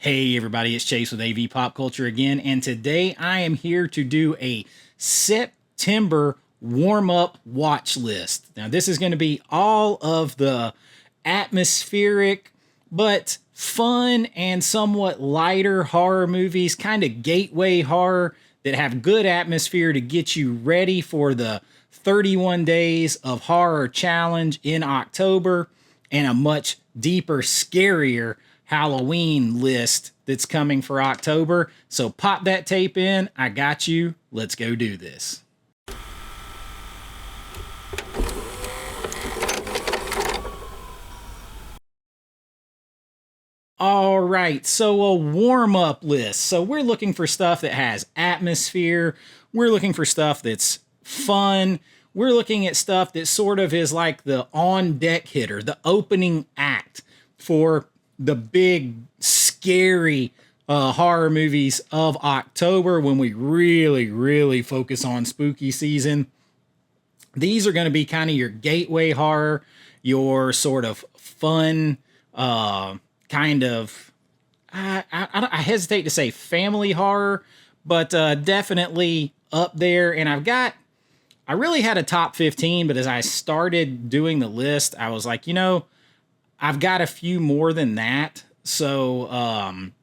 Hey everybody, it's Chase with AV Pop Culture again, and today I am here to do a September warm-up watch list. Now this is going to be all of the atmospheric but fun and somewhat lighter horror movies, kind of gateway horror that have good atmosphere to get you ready for the 31 Days of Horror Challenge in October and a much deeper, scarier Halloween list that's coming for October. So pop that tape in. I got you. Let's go do this. All right, so a warm-up list. So we're looking for stuff that has atmosphere. We're looking for stuff that's fun. We're looking at stuff that sort of is like the on-deck hitter, the opening act for the big, scary horror movies of October when we really focus on spooky season. These are going to be kind of your gateway horror, your sort of fun, kind of, I hesitate to say family horror, but definitely up there. And I really had a top 15, but as I started doing the list, I was like, I've got a few more than that. So I'm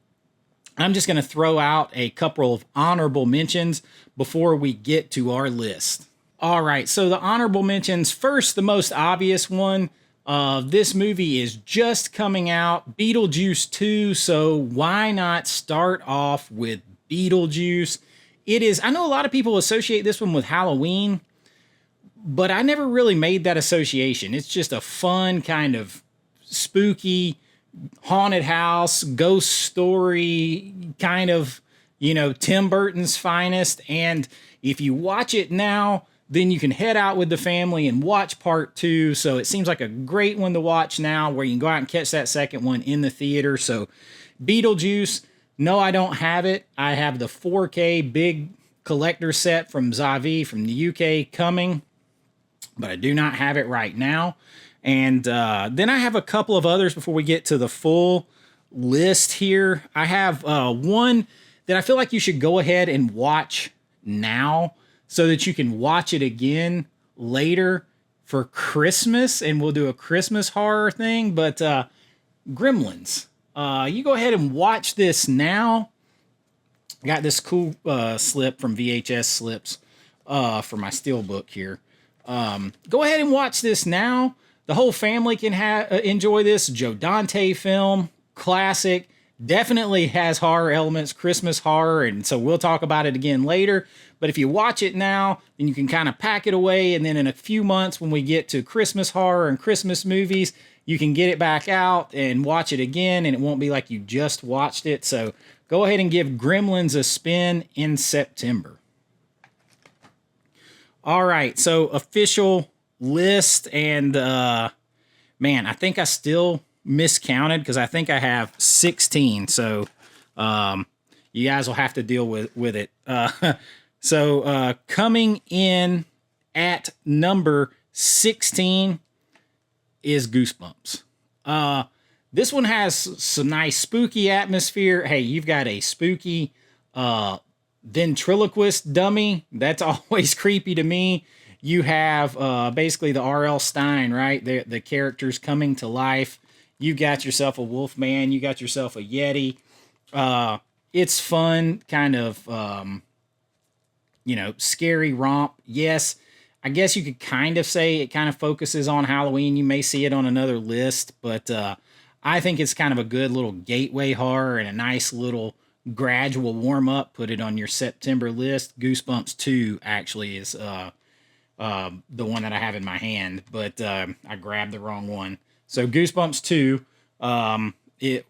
just going to throw out a couple of honorable mentions before we get to our list. All right, so the honorable mentions, first, the most obvious one. This movie is just coming out, Beetlejuice 2, so why not start off with Beetlejuice? I know a lot of people associate this one with Halloween, but I never really made that association. It's just a fun kind of spooky haunted house, ghost story, kind of, Tim Burton's finest. And if you watch it now, then you can head out with the family and watch part 2. So it seems like a great one to watch now where you can go out and catch that second one in the theater. So Beetlejuice, no, I don't have it. I have the 4K big collector set from Zavi from the UK coming, but I do not have it right now. And then I have a couple of others before we get to the full list here. I have one that I feel like you should go ahead and watch now so that you can watch it again later for Christmas, and we'll do a Christmas horror thing. But Gremlins, you go ahead and watch this now. I got this cool slip from VHS Slips for my steelbook here. Go ahead and watch this now. The whole family can enjoy this. Joe Dante film, classic, definitely has horror elements, Christmas horror, and so we'll talk about it again later. But if you watch it now, then you can kind of pack it away, and then in a few months when we get to Christmas horror and Christmas movies, you can get it back out and watch it again, and it won't be like you just watched it. So go ahead and give Gremlins a spin in September. All right, so official list, and man, I think I still miscounted because I think I have 16. So you guys will have to deal with it. So coming in at number 16 is Goosebumps. This one has some nice spooky atmosphere. Hey, you've got a spooky ventriloquist dummy. That's always creepy to me. You have basically the R.L. Stine, right? The characters coming to life. You got yourself a Wolfman. You got yourself a Yeti. It's fun, kind of, scary romp. Yes, I guess you could kind of say it kind of focuses on Halloween. You may see it on another list, but I think it's kind of a good little gateway horror and a nice little gradual warm-up. Put it on your September list. Goosebumps 2 actually is the one that I have in my hand, but I grabbed the wrong one. So Goosebumps 2,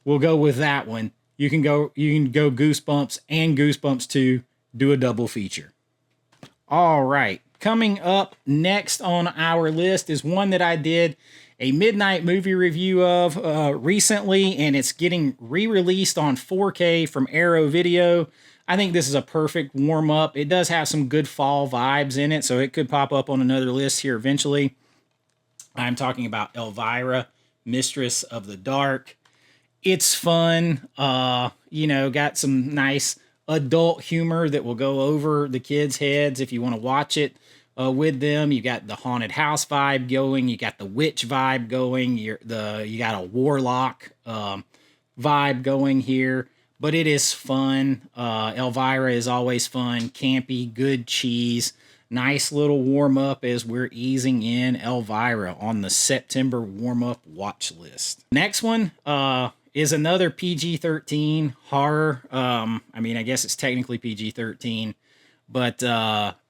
we'll go with that one. You can go Goosebumps and Goosebumps 2, do a double feature. All right, coming up next on our list is one that I did a midnight movie review of recently, and it's getting re-released on 4K from Arrow Video. I think this is a perfect warm-up. It does have some good fall vibes in it, so it could pop up on another list here eventually. I'm talking about Elvira, Mistress of the Dark. It's fun. Got some nice adult humor that will go over the kids' heads if you want to watch it with them. You got the haunted house vibe going. You got the witch vibe going. You got a warlock vibe going here. But it is fun. Elvira is always fun, campy, good cheese. Nice little warm up as we're easing in Elvira on the September warm up watch list. Next one is another PG-13 horror. I guess it's technically PG-13, but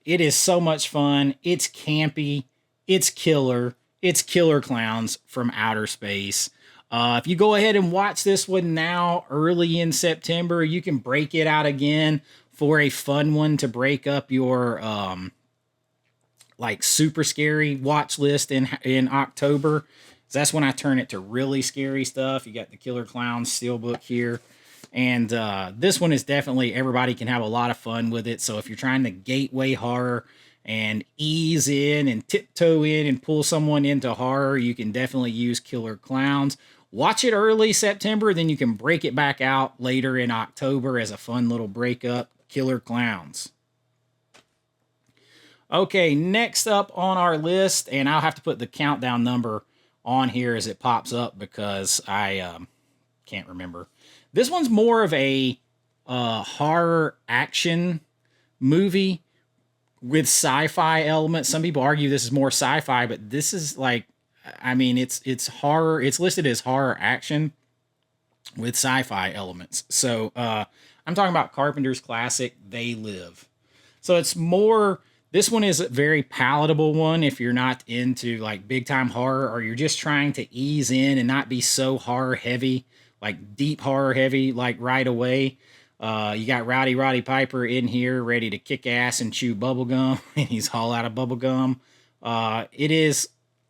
it is so much fun. It's campy. It's killer. It's Killer Clowns from Outer Space. If you go ahead and watch this one now, early in September, you can break it out again for a fun one to break up your super scary watch list in October. So that's when I turn it to really scary stuff. You got the Killer Clowns Steelbook here. And this one is definitely, everybody can have a lot of fun with it. So if you're trying to gateway horror and ease in and tiptoe in and pull someone into horror, you can definitely use Killer Clowns. Watch it early September, then you can break it back out later in October as a fun little breakup. Killer Clowns. Okay, next up on our list, and I'll have to put the countdown number on here as it pops up because I can't remember. This one's more of a horror action movie with sci-fi elements. Some people argue this is more sci-fi, but this is it's horror. It's listed as horror action with sci-fi elements. So I'm talking about Carpenter's classic, They Live. So it's more, this one is a very palatable one if you're not into like big time horror, or you're just trying to ease in and not be so horror heavy, like deep horror heavy, like right away. You got Rowdy Roddy Piper in here ready to kick ass and chew bubblegum, and he's all out of bubblegum.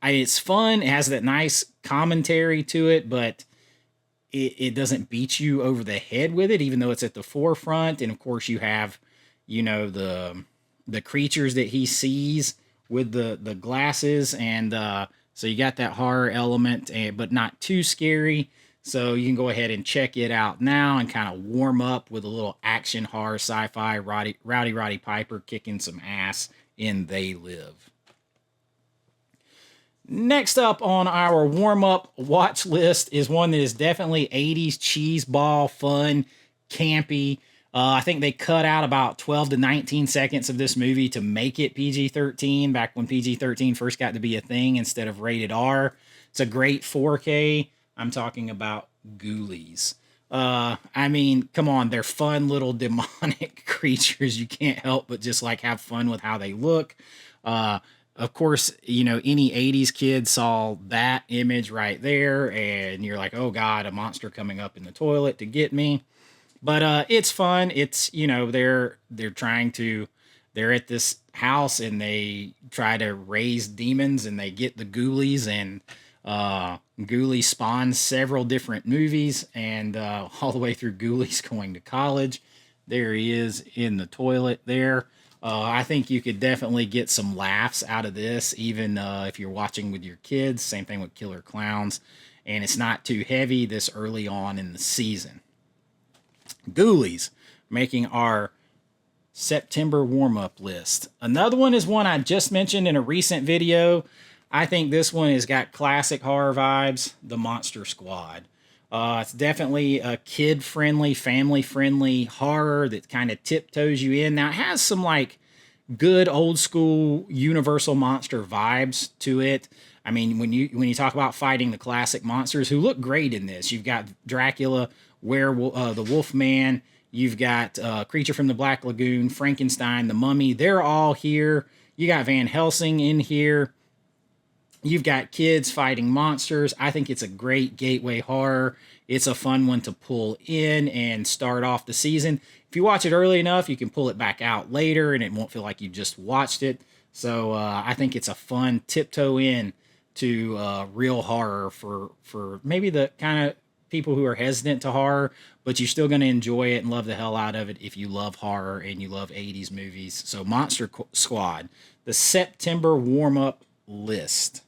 It's fun. It has that nice commentary to it, but it doesn't beat you over the head with it, even though it's at the forefront. And of course you have, the creatures that he sees with the glasses. And so you got that horror element, but not too scary. So you can go ahead and check it out now and kind of warm up with a little action horror sci-fi. Rowdy Roddy Piper kicking some ass in They Live. Next up on our warm-up watch list is one that is definitely 80s cheeseball fun, campy. I think they cut out about 12 to 19 seconds of this movie to make it PG-13, back when PG-13 first got to be a thing instead of rated R. It's a great 4K. I'm talking about Ghoulies. Come on, they're fun little demonic creatures. You can't help but just have fun with how they look. Of course, any 80s kid saw that image right there, and you're like, oh God, a monster coming up in the toilet to get me. But it's fun. It's, they're at this house and they try to raise demons and they get the Ghoulies, and Ghoulies spawns several different movies, and all the way through Ghoulies going to college. There he is in the toilet there. I think you could definitely get some laughs out of this, even if you're watching with your kids. Same thing with Killer Clowns. And it's not too heavy this early on in the season. Ghoulies, making our September warm-up list. Another one is one I just mentioned in a recent video. I think this one has got classic horror vibes, The Monster Squad. It's definitely a kid-friendly, family-friendly horror that kind of tiptoes you in. Now, it has some good old-school Universal monster vibes to it. I mean, when you talk about fighting the classic monsters who look great in this, you've got Dracula, Werewolf, the Wolfman, you've got Creature from the Black Lagoon, Frankenstein, the Mummy. They're all here. You got Van Helsing in here. You've got kids fighting monsters. I think it's a great gateway horror. It's a fun one to pull in and start off the season. If you watch it early enough, you can pull it back out later and it won't feel like you just watched it. So I think it's a fun tiptoe in to real horror for maybe the kind of people who are hesitant to horror, but you're still going to enjoy it and love the hell out of it if you love horror and you love 80s movies. So Monster Squad, the September warm-up list.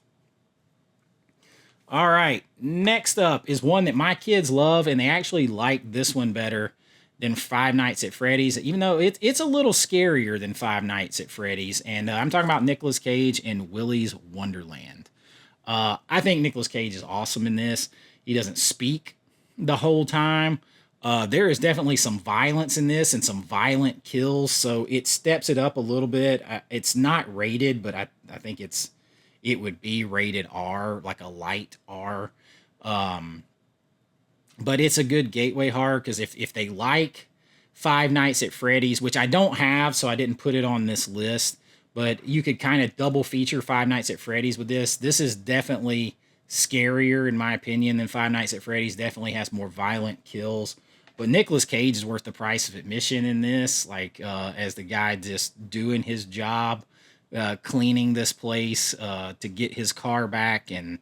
All right. Next up is one that my kids love, and they actually like this one better than Five Nights at Freddy's, even though it's a little scarier than Five Nights at Freddy's. And I'm talking about Nicolas Cage and Willy's Wonderland. I think Nicolas Cage is awesome in this. He doesn't speak the whole time. There is definitely some violence in this and some violent kills, so it steps it up a little bit. It's not rated, but I think it would be rated R, like a light R. But it's a good gateway horror because if they like Five Nights at Freddy's, which I don't have, so I didn't put it on this list, but you could kind of double feature Five Nights at Freddy's with this. This is definitely scarier, in my opinion, than Five Nights at Freddy's. Definitely has more violent kills. But Nicolas Cage is worth the price of admission in this, like as the guy just doing his job, cleaning this place to get his car back, and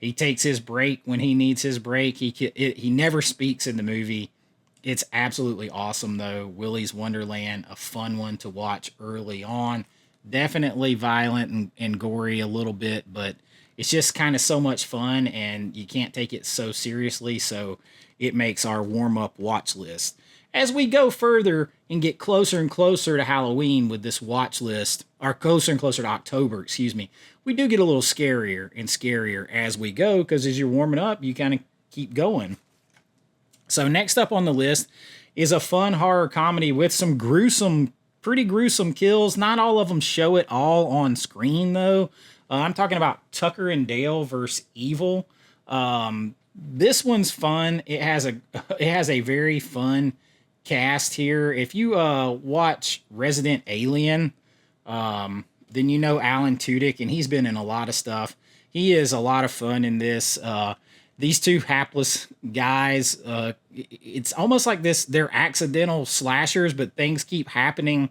he takes his break when he needs his break. He never speaks in the movie. It's absolutely awesome, though. Willy's Wonderland, a fun one to watch early on. Definitely violent and gory a little bit, but it's just kind of so much fun, and you can't take it so seriously, so it makes our warm-up watch list. As we go further and get closer and closer to Halloween with this watch list, or closer and closer to October, excuse me, we do get a little scarier and scarier as we go, because as you're warming up, you kind of keep going. So next up on the list is a fun horror comedy with some pretty gruesome kills. Not all of them show it all on screen, though. I'm talking about Tucker and Dale vs. Evil. This one's fun. It has a very fun cast here. If you watch Resident Alien, then you know Alan Tudyk, and he's been in a lot of stuff. He is a lot of fun in this. These two hapless guys, it's almost like they're accidental slashers, but things keep happening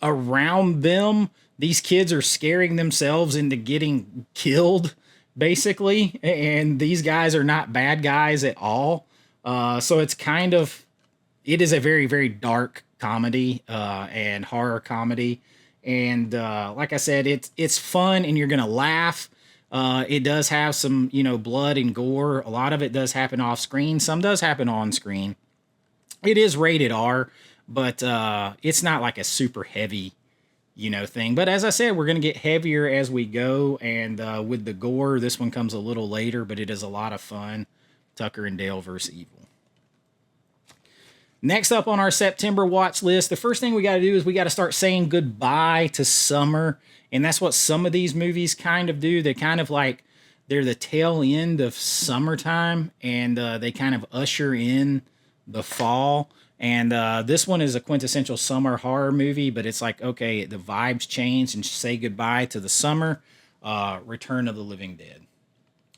around them. These kids are scaring themselves into getting killed, basically, and these guys are not bad guys at all. So it is a very, very dark comedy and horror comedy. And like I said, it's fun, and you're going to laugh. It does have some, blood and gore. A lot of it does happen off screen. Some does happen on screen. It is rated R, but it's not like a super heavy, thing. But as I said, we're going to get heavier as we go. And with the gore, this one comes a little later, but it is a lot of fun. Tucker and Dale vs. Evil. Next up on our September watch list, the first thing we got to do is we got to start saying goodbye to summer. And that's what some of these movies kind of do. They're kind of like, they're the tail end of summertime, and they kind of usher in the fall. And this one is a quintessential summer horror movie, but it's like, okay, the vibes change and say goodbye to the summer. Return of the Living Dead.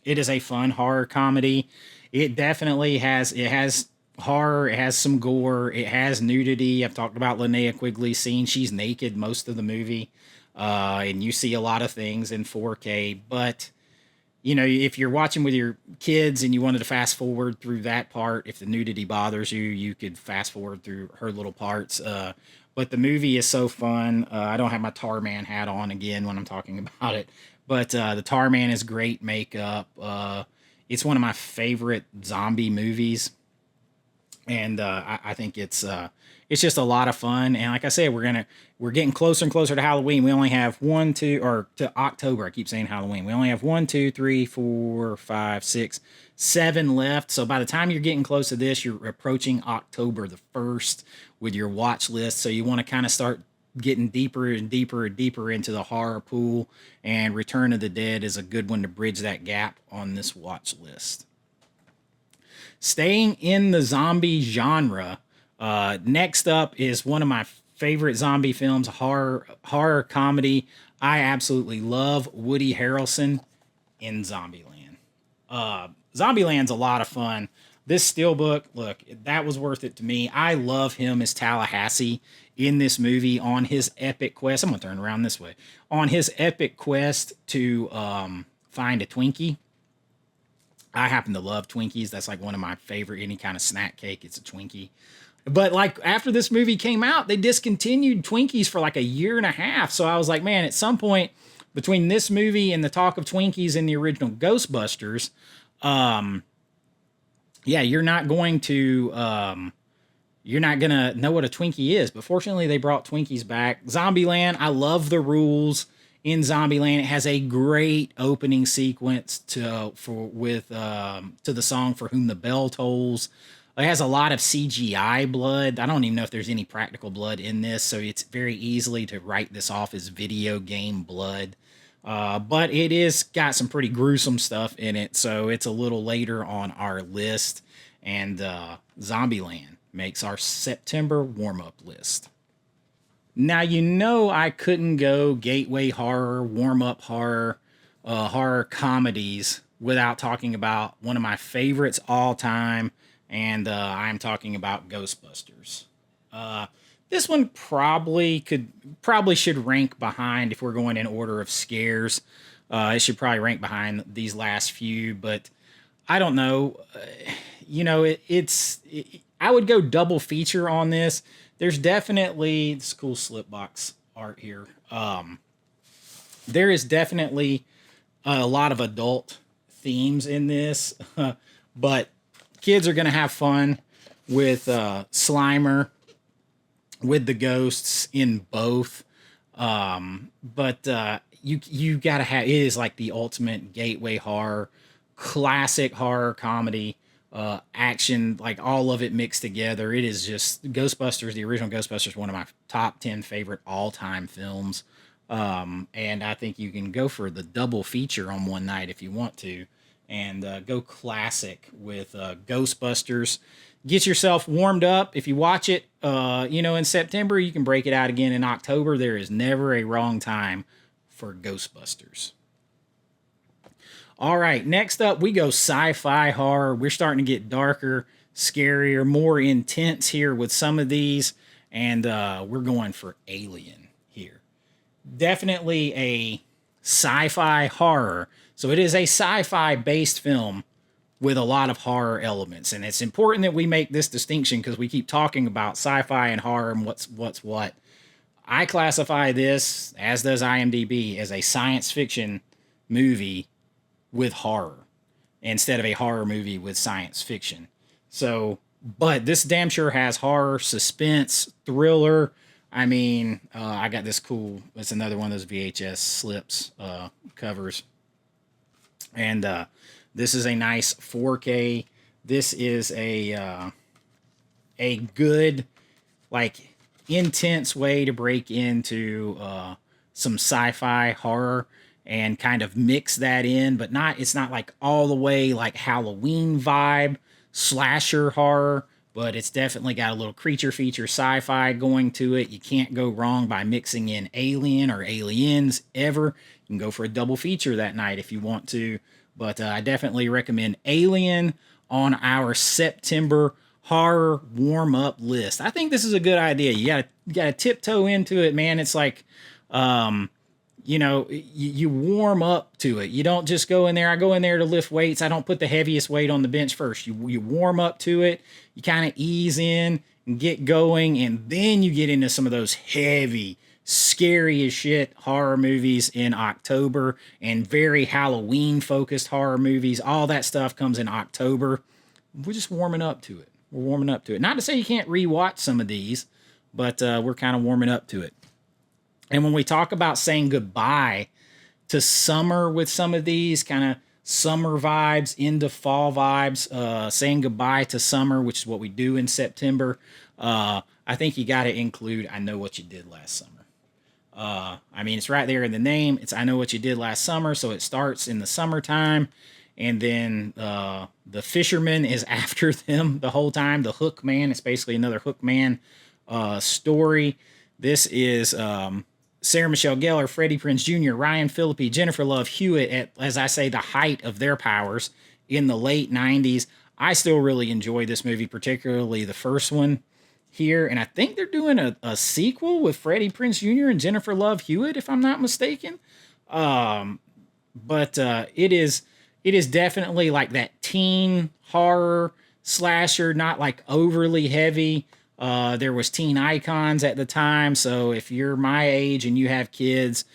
It is a fun horror comedy. It definitely has horror, it has some gore, it has nudity. I've talked about Linnea Quigley's scene. She's naked most of the movie. And you see a lot of things in 4K, but if you're watching with your kids and you wanted to fast forward through that part, if the nudity bothers you, you could fast forward through her little parts. But the movie is so fun. I don't have my Tar Man hat on again when I'm talking about it, but the Tar Man is great makeup. It's one of my favorite zombie movies. And I think it's just a lot of fun. And like I said, we're getting closer and closer to Halloween. We only have to October. I keep saying Halloween. We only have 1, 2, 3, 4, 5, 6, 7 left. So by the time you're getting close to this, you're approaching October the 1st with your watch list. So you want to kind of start getting deeper and deeper and deeper into the horror pool. And Return of the Dead is a good one to bridge that gap on this watch list. Staying in the zombie genre, next up is one of my favorite zombie films, horror comedy. I absolutely love Woody Harrelson in Zombieland. Zombieland's a lot of fun. This steelbook, look, that was worth it to me. I love him as Tallahassee in this movie on his epic quest. I'm going to turn around this way. On his epic quest to find a Twinkie. I happen to love Twinkies. That's like one of my favorite, any kind of snack cake, it's a Twinkie. But like after this movie came out, they discontinued Twinkies for like a year and a half. So I was like, man, at some point between this movie and the talk of Twinkies in the original Ghostbusters, yeah, you're not gonna know what a Twinkie is. But fortunately, they brought Twinkies back. Zombieland, I love the rules in Zombieland. It has a great opening sequence to the song "For Whom the Bell Tolls." It has a lot of CGI blood. I don't even know if there's any practical blood in this, so it's very easily to write this off as video game blood. But it is got some pretty gruesome stuff in it, so it's a little later on our list. And Zombieland makes our September warm-up list. Now, I couldn't go gateway horror, warm-up horror, horror comedies without talking about one of my favorites all time, and I'm talking about Ghostbusters. This one probably should rank behind if we're going in order of scares. It should probably rank behind these last few, but I don't know. I would go double feature on this. There's definitely this cool slipbox art here. There is definitely a lot of adult themes in this, but kids are going to have fun with Slimer, with the ghosts in both. But you got to have, it is like the ultimate gateway horror, classic horror comedy, action, like all of it mixed together. It is just Ghostbusters, the original Ghostbusters, one of my top 10 favorite all-time films. And I think you can go for the double feature on one night if you want to, and go classic with Ghostbusters. Get yourself warmed up. If you watch it, in September, you can break it out again in October. There is never a wrong time for Ghostbusters. All right, next up, we go sci-fi horror. We're starting to get darker, scarier, more intense here with some of these, and we're going for Alien here. Definitely a sci-fi horror. So it is a sci-fi based film with a lot of horror elements. And it's important that we make this distinction because we keep talking about sci-fi and horror and what's what. I classify this, as does IMDb, as a science fiction movie with horror instead of a horror movie with science fiction. So, but this damn sure has horror, suspense, thriller. I mean, I got this cool, it's another one of those VHS slips covers. And this is a nice 4K. This is a good, like, intense way to break into some sci-fi horror and kind of mix that in, but it's not like all the way like Halloween vibe, slasher horror, but it's definitely got a little creature feature sci-fi going to it. You can't go wrong by mixing in Alien or Aliens ever. You can go for a double feature that night if you want to, but I definitely recommend Alien on our September horror warm-up list. I think this is a good idea. You gotta tiptoe into it, man. It's like, you warm up to it. You don't just go in there. I go in there to lift weights. I don't put the heaviest weight on the bench first. You warm up to it. You kind of ease in and get going, and then you get into some of those heavy, scary as shit horror movies in October, and very Halloween-focused horror movies. All that stuff comes in October. We're just warming up to it. We're warming up to it. Not to say you can't rewatch some of these, but we're kind of warming up to it. And when we talk about saying goodbye to summer with some of these kind of summer vibes into fall vibes, saying goodbye to summer, which is what we do in September, I think you got to include I Know What You Did Last Summer. I mean, it's right there in the name. It's I Know What You Did Last Summer, so it starts in the summertime, and then the fisherman is after them the whole time. The Hook Man, it's basically another Hook Man story. This is Sarah Michelle Gellar, Freddie Prinze Jr., Ryan Phillippe, Jennifer Love Hewitt at, as I say, the height of their powers in the late 90s. I still really enjoy this movie, particularly the first one here. And I think they're doing a sequel with Freddie Prinze Jr. and Jennifer Love Hewitt, if I'm not mistaken. But it is definitely like that teen horror slasher, not like overly heavy. There was teen icons at the time, so if you're my age and you have kids,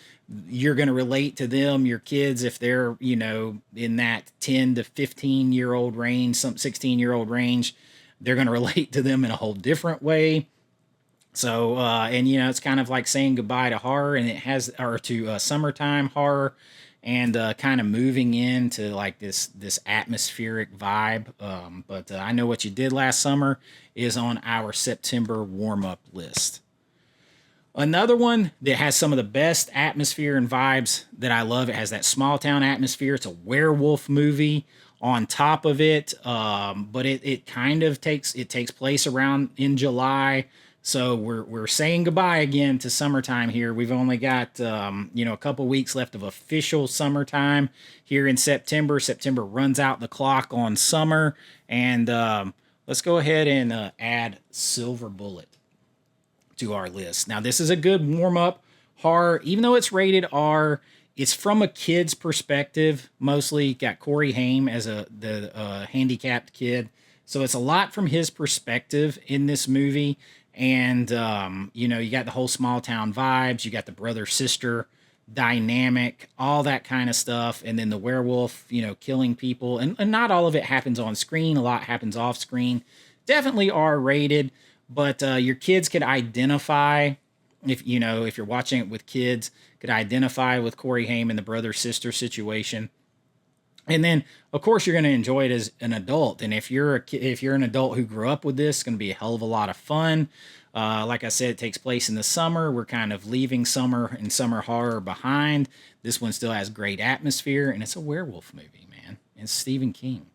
you're going to relate to them, your kids, if they're, in that 10 to 15-year-old range, some 16-year-old range, they're going to relate to them in a whole different way. So, and it's kind of like saying goodbye to horror, and it has, or to summertime horror, and kind of moving into like this atmospheric vibe. But I Know What You Did Last Summer is on our September warm up list. Another one that has some of the best atmosphere and vibes that I love. It has that small town atmosphere. It's a werewolf movie on top of it, but it kind of takes place around in July. So we're saying goodbye again to summertime here. We've only got a couple weeks left of official summertime here in September. September runs out the clock on summer, and let's go ahead and add Silver Bullet to our list. Now, this is a good warm-up horror. Even though it's rated R, it's from a kid's perspective. Mostly got Corey Haim as the handicapped kid. So it's a lot from his perspective in this movie. And, you got the whole small town vibes. You got the brother-sister dynamic, all that kind of stuff. And then the werewolf, killing people. And not all of it happens on screen. A lot happens off screen. Definitely R-rated. But your kids could identify, if you're watching it with kids, could identify with Corey Haim and the brother-sister situation. And then, of course, you're going to enjoy it as an adult. And if you're an adult who grew up with this, it's going to be a hell of a lot of fun. Like I said, it takes place in the summer. We're kind of leaving summer and summer horror behind. This one still has great atmosphere, and it's a werewolf movie, man. It's Stephen King,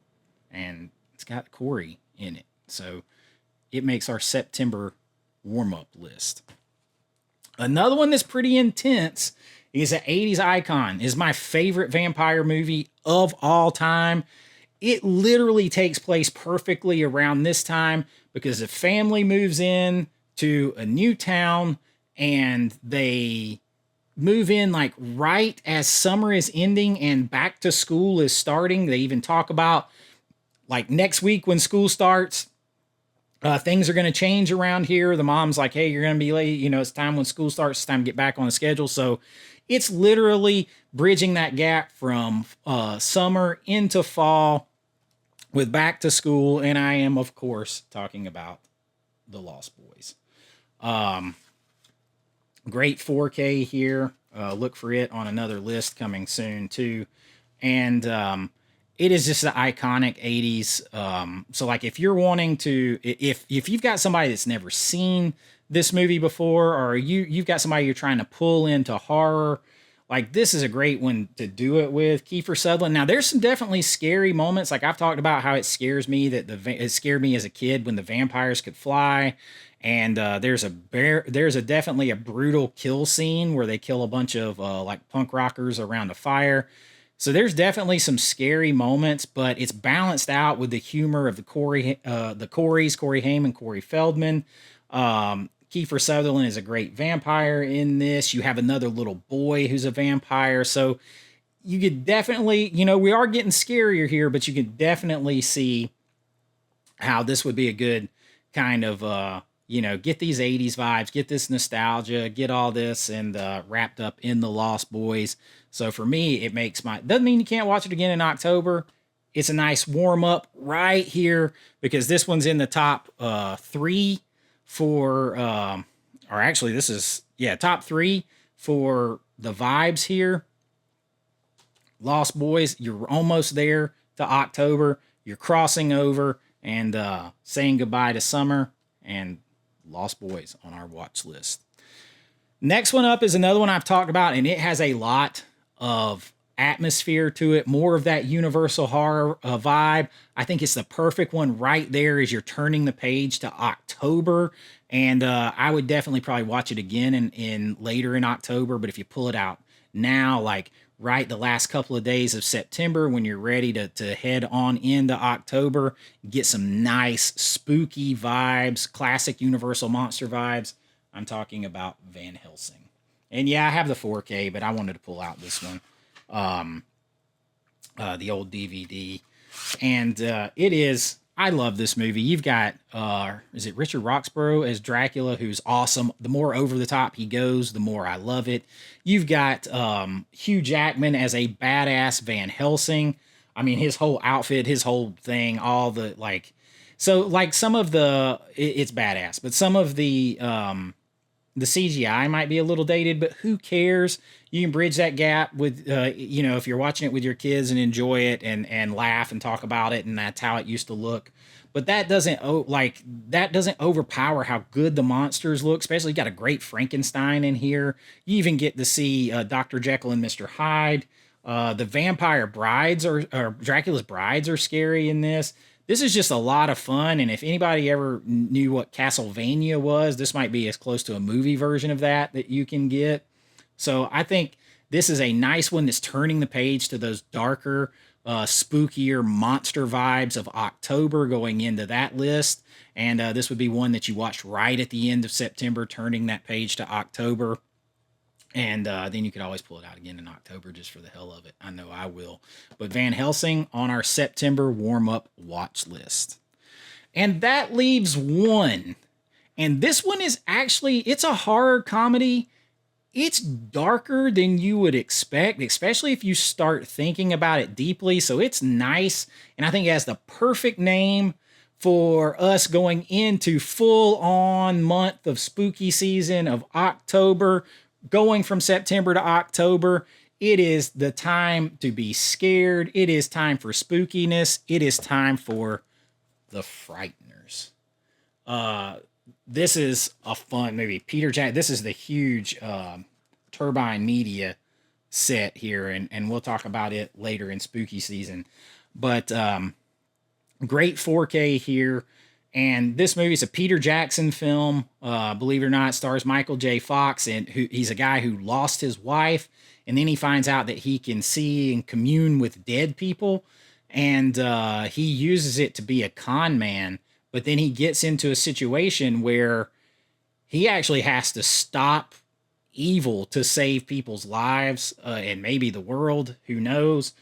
and it's got Corey in it. So it makes our September warm-up list. Another one that's pretty intense is an 80s icon. Is my favorite vampire movie of all time. It literally takes place perfectly around this time because the family moves in to a new town, and they move in like right as summer is ending and back to school is starting. They even talk about like next week when school starts, things are going to change around here. The mom's like, hey, you're going to be late. It's time when school starts. It's time to get back on the schedule. So it's literally bridging that gap from summer into fall with back to school. And I am, of course, talking about The Lost Boys. Great 4K here. Look for it on another list coming soon, too. And it is just the iconic 80s. So like if you're wanting to, if you've got somebody that's never seen this movie before, or you've got somebody you're trying to pull into horror, like this is a great one to do it with. Kiefer Sutherland. Now there's some definitely scary moments. Like I've talked about how it scares me it scared me as a kid when the vampires could fly. And there's definitely a brutal kill scene where they kill a bunch of like punk rockers around a fire. So there's definitely some scary moments, but it's balanced out with the humor of the Coreys, Corey Haim and Corey Feldman. Kiefer Sutherland is a great vampire in this. You have another little boy who's a vampire. So you could definitely, we are getting scarier here, but you can definitely see how this would be a good kind of, get these 80s vibes, get this nostalgia, get all this and wrapped up in The Lost Boys. So for me, it makes doesn't mean you can't watch it again in October. It's a nice warm up right here because this one's in the top 3 for, or actually this is, top 3 for the vibes here. Lost Boys, you're almost there to October. You're crossing over and saying goodbye to summer, and Lost Boys on our watch list. Next one up is another one I've talked about, and it has a lot of atmosphere to it, more of that universal horror vibe. I think it's the perfect one right there as you're turning the page to October, and I would definitely probably watch it again in later in October, but if you pull it out now, like right the last couple of days of September when you're ready to head on into October, get some nice spooky vibes, classic Universal monster vibes. I'm talking about Van Helsing. And yeah, I have the 4K, but I wanted to pull out this one, the old DVD. And it is I love this movie. You've got is it Richard Roxboro as Dracula, who's awesome. The more over the top he goes, the more I love it. You've got Hugh Jackman as a badass Van Helsing. I mean, his whole outfit, his whole thing, all the like. So like some of it's badass, but some of the CGI might be a little dated, but who cares? You can bridge that gap with, if you're watching it with your kids and enjoy it and laugh and talk about it, and that's how it used to look. But that doesn't overpower how good the monsters look. Especially, you got a great Frankenstein in here. You even get to see Dr. Jekyll and Mr. Hyde. The vampire brides or Dracula's brides are scary in this. This is just a lot of fun, and if anybody ever knew what Castlevania was, this might be as close to a movie version of that you can get. So I think this is a nice one that's turning the page to those darker, spookier monster vibes of October going into that list. And this would be one that you watched right at the end of September, turning that page to October. And then you could always pull it out again in October just for the hell of it. I know I will. But Van Helsing on our September warm-up watch list. And that leaves one. And this one is actually, it's a horror comedy. It's darker than you would expect, especially if you start thinking about it deeply. So it's nice. And I think it has the perfect name for us going into full-on month of spooky season of October. Going from September to October, it is the time to be scared. It is time for spookiness. It is time for The Frighteners. This is a fun movie. Peter Jackson, this is the huge Turbine Media set here, and we'll talk about it later in spooky season. But great 4K here. And this movie is a Peter Jackson film. Believe it or not, stars Michael J. Fox, and he's a guy who lost his wife, and then he finds out that he can see and commune with dead people, and he uses it to be a con man. But then he gets into a situation where he actually has to stop evil to save people's lives and maybe the world. Who knows?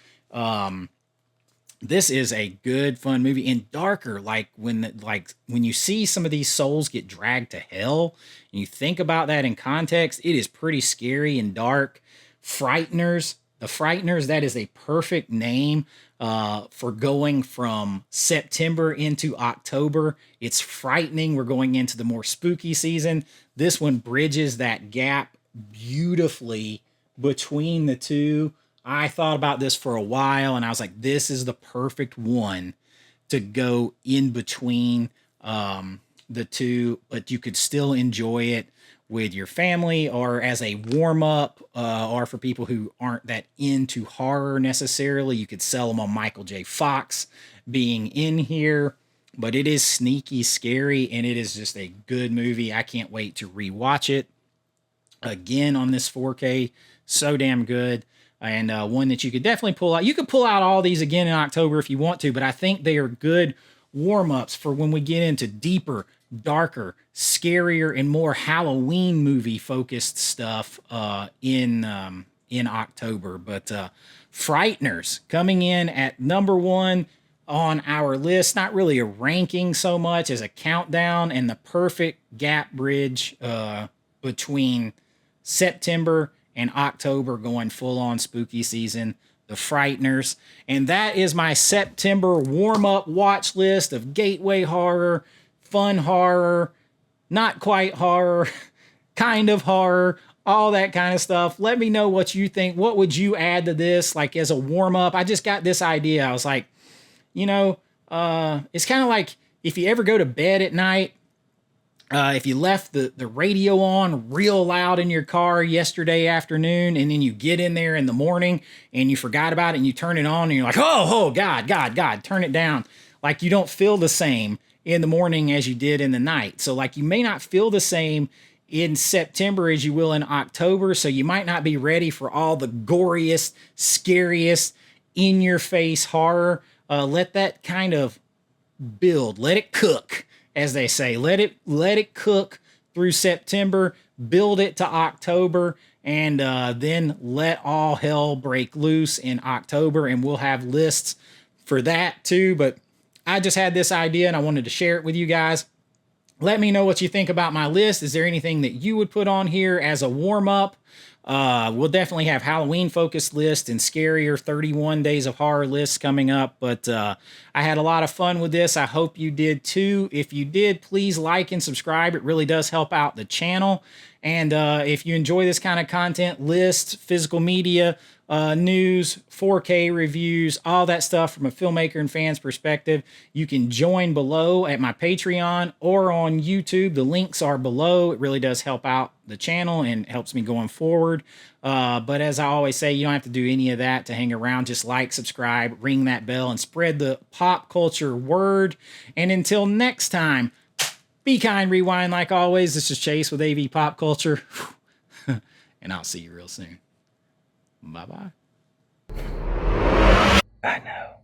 This is a good, fun movie, and darker. Like when you see some of these souls get dragged to hell, and you think about that in context, it is pretty scary and dark. Frighteners, The Frighteners, that is a perfect name for going from September into October. It's frightening. We're going into the more spooky season. This one bridges that gap beautifully between the two. I thought about this for a while, and I was like, this is the perfect one to go in between the two, but you could still enjoy it with your family or as a warm-up, or for people who aren't that into horror necessarily. You could sell them on Michael J. Fox being in here, but it is sneaky scary, and it is just a good movie. I can't wait to rewatch it again on this 4K. So damn good. And one that you could definitely pull out. You could pull out all these again in October if you want to, but I think they are good warm-ups for when we get into deeper, darker, scarier, and more Halloween movie-focused stuff in October. But Frighteners coming in at number one on our list. Not really a ranking so much as a countdown and the perfect gap bridge between September and October going full on spooky season, The Frighteners. And that is my September warm-up watch list of gateway horror, fun horror, not quite horror, kind of horror, all that kind of stuff. Let me know what you think. What would you add to this, like as a warm-up? I just got this idea. I was like, it's kind of like if you ever go to bed at night, if you left the radio on real loud in your car yesterday afternoon, and then you get in there in the morning and you forgot about it and you turn it on and you're like, oh, God, turn it down. Like you don't feel the same in the morning as you did in the night. So like you may not feel the same in September as you will in October. So you might not be ready for all the goriest, scariest, in your face horror. Let that kind of build, let it cook. As they say, let it cook through September, build it to October, and then let all hell break loose in October. And we'll have lists for that too. But I just had this idea and I wanted to share it with you guys. Let me know what you think about my list. Is there anything that you would put on here as a warm-up? We'll definitely have Halloween-focused lists and scarier 31 Days of Horror lists coming up. But I had a lot of fun with this. I hope you did too. If you did, please like and subscribe. It really does help out the channel. And if you enjoy this kind of content, lists, physical media, news, 4K reviews, all that stuff from a filmmaker and fans perspective, you can join below at my Patreon or on YouTube. The links are below. It really does help out the channel and helps me going forward. But as I always say, you don't have to do any of that to hang around. Just like, subscribe, ring that bell, and spread the pop culture word. And until next time, be kind, rewind like always. This is Chase with AV Pop Culture. And I'll see you real soon. Bye-bye. I know.